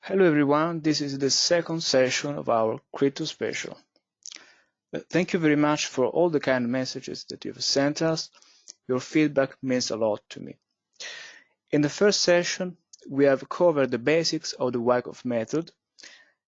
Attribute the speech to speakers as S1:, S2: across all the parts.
S1: Hello everyone, this is the second session of our Crypto Special. Thank you very much for all the kind messages that you've sent us. Your feedback means a lot to me. In the first session, we have covered the basics of the Wyckoff method,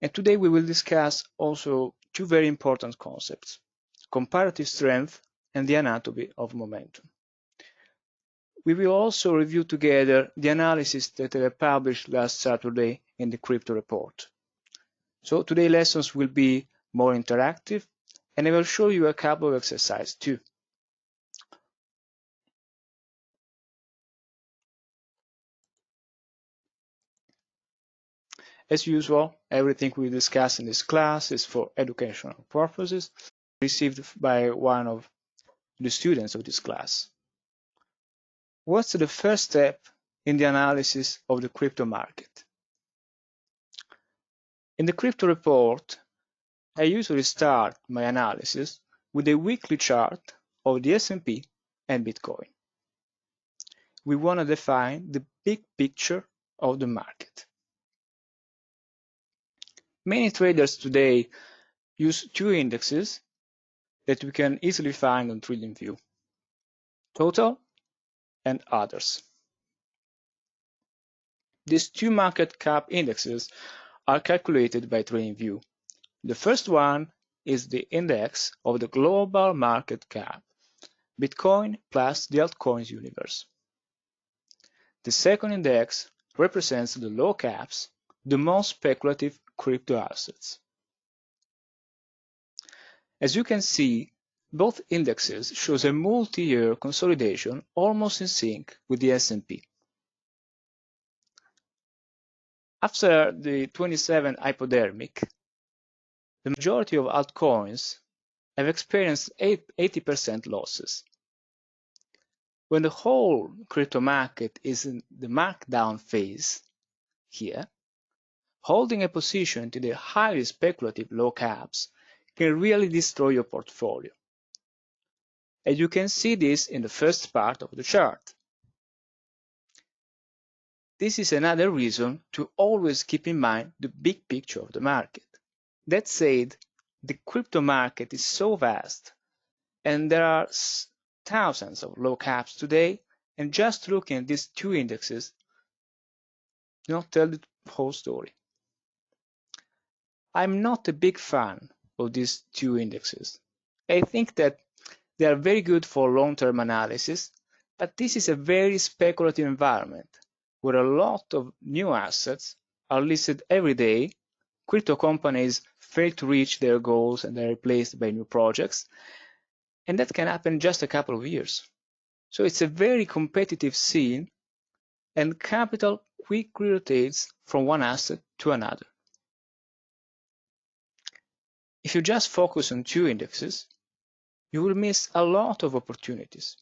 S1: and today we will discuss also two very important concepts, comparative strength and the anatomy of momentum. We will also review together the analysis that I published last Saturday in the Crypto Report. So today's lessons will be more interactive, and I will show you a couple of exercises too. As usual, everything we discuss in this class is for educational purposes, received by one of the students of this class. What's the first step in the analysis of the crypto market? In the crypto report, I usually start my analysis with a weekly chart of the S&P and Bitcoin. We want to define the big picture of the market. Many traders today use two indexes that we can easily find on TradingView, Total and Others. These two market cap indexes are calculated by TradingView. The first one is the index of the global market cap, Bitcoin plus the altcoins universe. The second index represents the low caps, the most speculative crypto assets. As you can see, both indexes shows a multi-year consolidation almost in sync with the S&P. After the 27 hypodermic, the majority of altcoins have experienced 80% losses. When the whole crypto market is in the markdown phase here, holding a position to the highly speculative low caps can really destroy your portfolio. And you can see this in the first part of the chart. This is another reason to always keep in mind the big picture of the market. That said, the crypto market is so vast, and there are thousands of low caps today, and just looking at these two indexes do not tell the whole story. I'm not a big fan of these two indexes. I think that they are very good for long-term analysis, but this is a very speculative environment where a lot of new assets are listed every day, crypto companies fail to reach their goals and are replaced by new projects, and that can happen in just a couple of years. So it's a very competitive scene, and capital quickly rotates from one asset to another. If you just focus on two indexes, you will miss a lot of opportunities.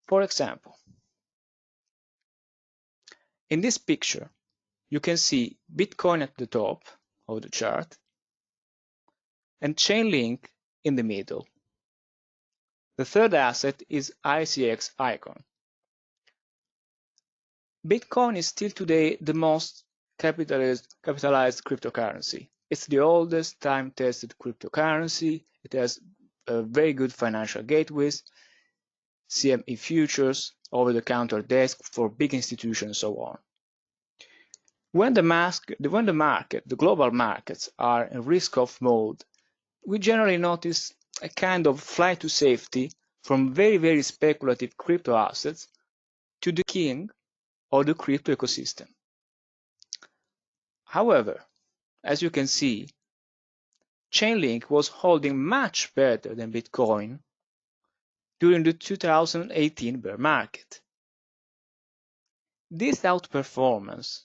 S1: For example, in this picture, you can see Bitcoin at the top of the chart and Chainlink in the middle. The third asset is ICX Icon. Bitcoin is still today the most capitalized cryptocurrency. It's the oldest time-tested cryptocurrency. It has very good financial gateways, CME futures, over-the-counter desk for big institutions, and so on. When the global markets are in risk-off mode, we generally notice a kind of flight to safety from very, very speculative crypto assets to the king of the crypto ecosystem. However, as you can see, Chainlink was holding much better than Bitcoin during the 2018 bear market. This outperformance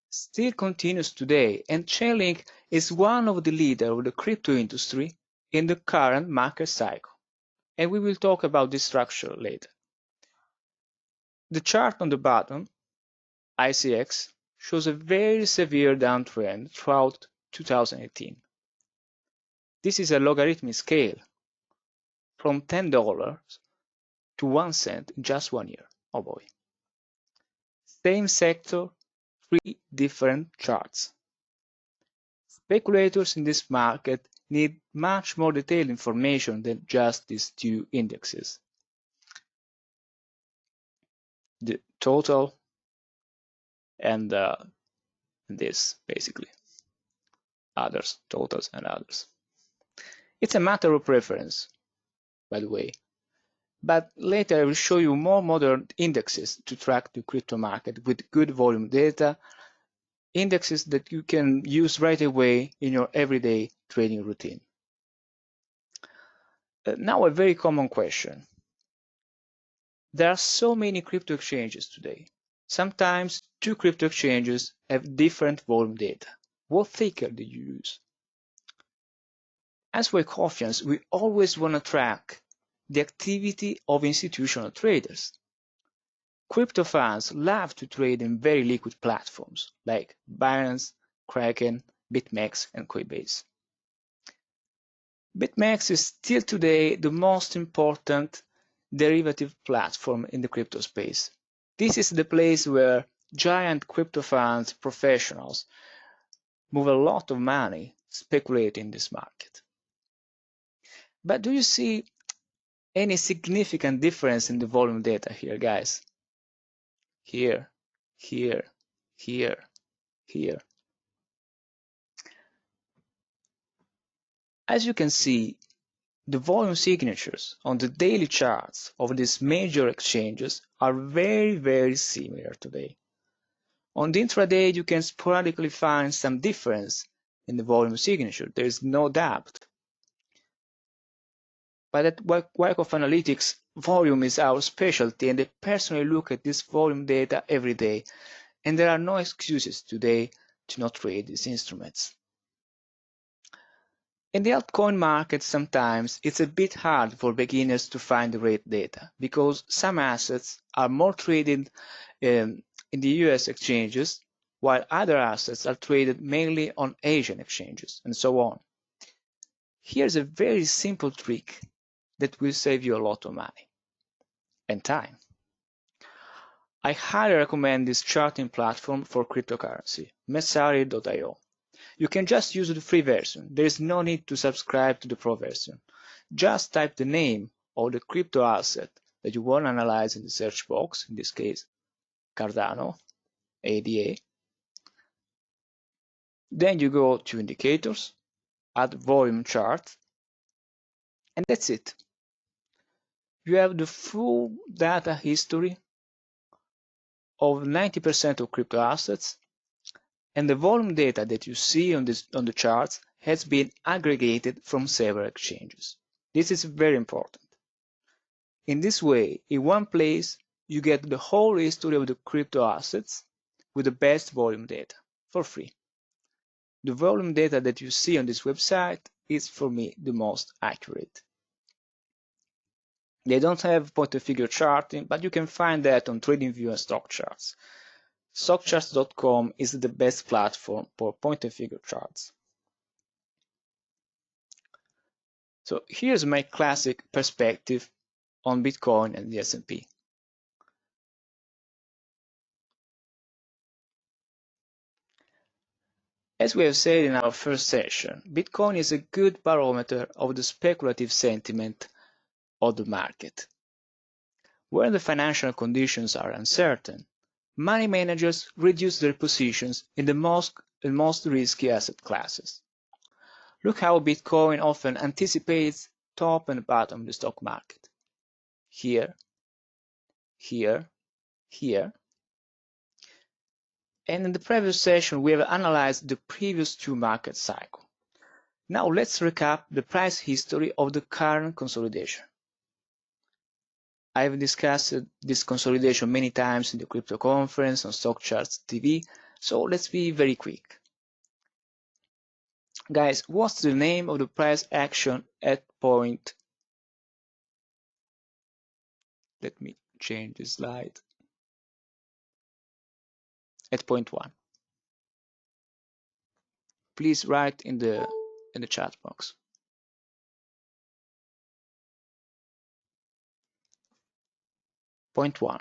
S1: still continues today, and Chainlink is one of the leaders of the crypto industry in the current market cycle, and we will talk about this structure later. The chart on the bottom, ICX, shows a very severe downtrend throughout 2018. This is a logarithmic scale from $10 to 1 cent in just 1 year. Oh boy. Same sector 3 different charts. Speculators in this market need much more detailed information than just these 2 indexes. The total and this, basically. Others, totals and others. It's a matter of preference, by the way. But later I will show you more modern indexes to track the crypto market with good volume data, indexes that you can use right away in your everyday trading routine. Now a very common question. There are so many crypto exchanges today. Sometimes 2 crypto exchanges have different volume data. What ticker do you use? As Wyckofians, we always want to track the activity of institutional traders. Crypto fans love to trade in very liquid platforms like Binance, Kraken, BitMEX, and Coinbase. BitMEX is still today the most important derivative platform in the crypto space. This is the place where giant crypto funds professionals move a lot of money speculating in this market. But do you see any significant difference in the volume data here, guys? Here, here, here, here. As you can see, the volume signatures on the daily charts of these major exchanges are very, very similar today. On the intraday, you can sporadically find some difference in the volume signature, there is no doubt. But at Wyckoff Analytics, volume is our specialty, and I personally look at this volume data every day, and there are no excuses today to not trade these instruments. In the altcoin market, sometimes it's a bit hard for beginners to find the right data because some assets are more traded in the US exchanges, while other assets are traded mainly on Asian exchanges, and so on. Here's a very simple trick that will save you a lot of money and time. I highly recommend this charting platform for cryptocurrency, Messari.io. You can just use the free version. There is no need to subscribe to the pro version. Just type the name of the crypto asset that you want to analyze in the search box, in this case, Cardano, ADA. Then you go to indicators, add volume chart, and that's it. You have the full data history of 90% of crypto assets, and the volume data that you see on the charts has been aggregated from several exchanges. This is very important. In this way, in one place, you get the whole history of the crypto assets with the best volume data for free. The volume data that you see on this website is, for me, the most accurate. They don't have point-of-figure charting, but you can find that on TradingView and StockCharts. StockCharts.com is the best platform for point-and-figure charts. So here's my classic perspective on Bitcoin and the S&P. As we have said in our first session, Bitcoin is a good barometer of the speculative sentiment of the market. When the financial conditions are uncertain, money managers reduce their positions in the most risky asset classes. Look how Bitcoin often anticipates top and bottom of the stock market. Here, here, here. And in the previous session, we have analyzed the previous 2 market cycles. Now let's recap the price history of the current consolidation. I have discussed this consolidation many times in the crypto conference on StockCharts TV, so let's be very quick. Guys, what's the name of the price action at point? Let me change the slide. At point 1. Please write in the chat box. Point 1.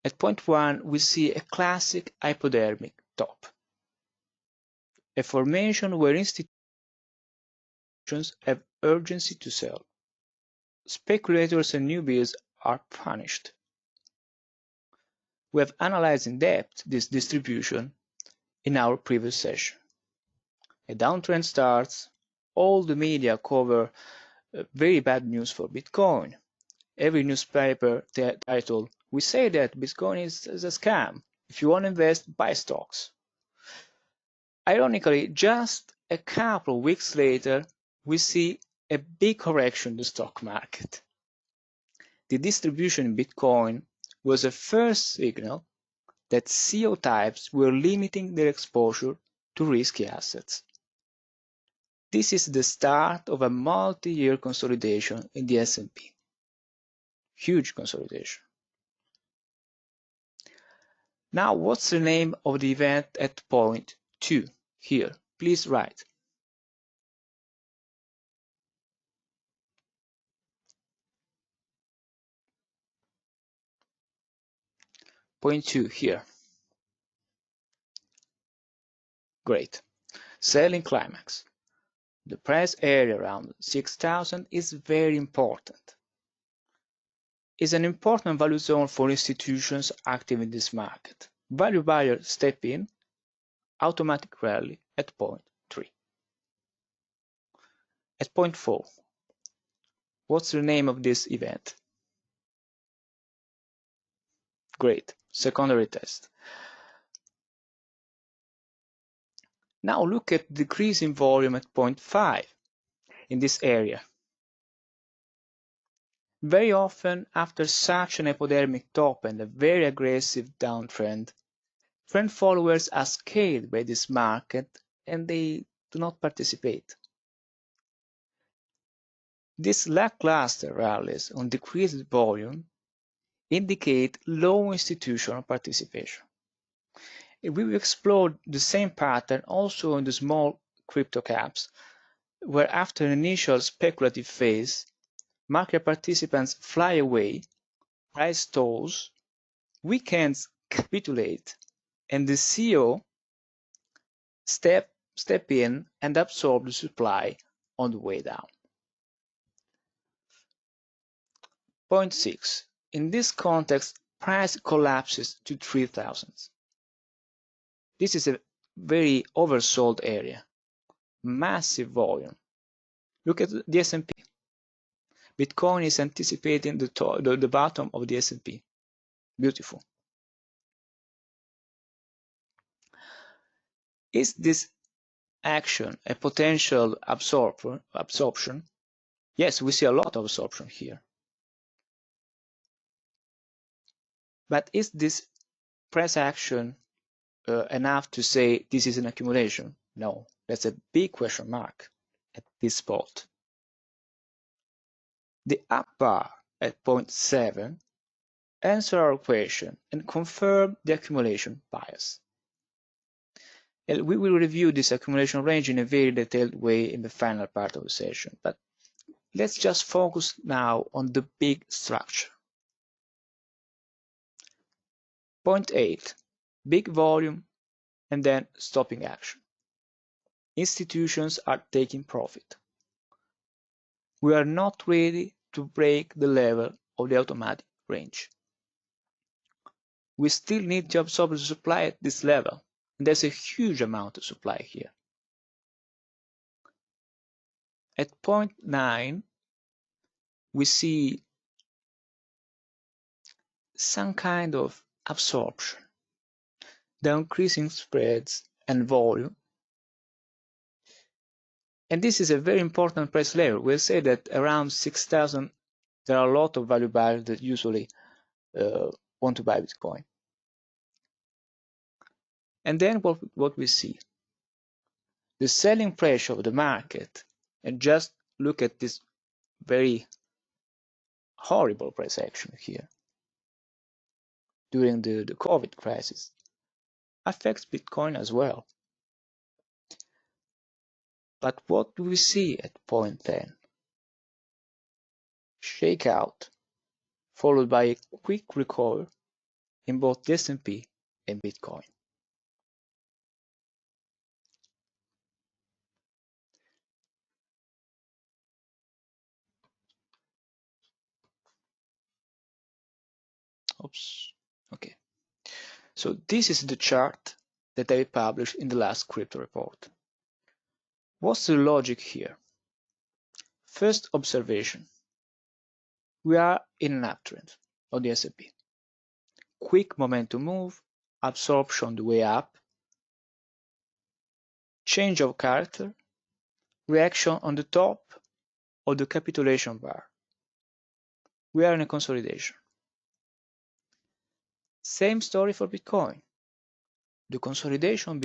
S1: At point 1, we see a classic hypodermic top, a formation where institutions have urgency to sell. Speculators and newbies are punished. We have analyzed in depth this distribution in our previous session. A downtrend starts, all the media cover very bad news for Bitcoin. Every newspaper title, we say that Bitcoin is a scam. If you want to invest, buy stocks. Ironically, just a couple of weeks later, we see a big correction in the stock market. The distribution in Bitcoin was a first signal that CEO types were limiting their exposure to risky assets. This is the start of a multi-year consolidation in the S&P. Huge consolidation. Now, what's the name of the event at point 2? Here, please write. Point 2 here. Great. Selling climax. The price area around 6,000 is very important. It's an important value zone for institutions active in this market. Value buyers step in, automatic rally at point 3. At point 4, what's the name of this event? Great, secondary test. Now look at decrease in volume at point 5 in this area. Very often, after such an hypodermic top and a very aggressive downtrend, trend followers are scared by this market and they do not participate. These lackluster rallies on decreased volume indicate low institutional participation. We will explore the same pattern also in the small crypto caps, where after an initial speculative phase, market participants fly away, price stalls, weekends capitulate, and the CEO step in and absorb the supply on the way down. Point 6. In this context, price collapses to 3,000. This is a very oversold area. Massive volume. Look at the S&P. Bitcoin is anticipating the bottom of the S&P. Beautiful. Is this action a potential absorption? Yes, we see a lot of absorption here. But is this price action enough to say this is an accumulation? No, that's a big question mark at this spot. The up bar at point 7 answer our question and confirm the accumulation bias. And we will review this accumulation range in a very detailed way in the final part of the session, but let's just focus now on the big structure. Point 8, big volume and then stopping action. Institutions are taking profit. We are not ready to break the level of the automatic range. We still need to absorb the supply at this level, and there's a huge amount of supply here. At point 9, we see some kind of absorption, the increasing spreads and volume. And this is a very important price level. We'll say that around 6,000, there are a lot of value buyers that usually want to buy Bitcoin. And then what we see, the selling pressure of the market, and just look at this very horrible price action here during the COVID crisis, affects Bitcoin as well. But what do we see at point 10? Shakeout, followed by a quick recovery, in both the S&P and Bitcoin. Oops. Okay. So this is the chart that I published in the last crypto report. What's the logic here? First observation. We are in an uptrend on the S&P. Quick momentum move, absorption on the way up, change of character, reaction on the top of the capitulation bar. We are in a consolidation. Same story for Bitcoin. The consolidation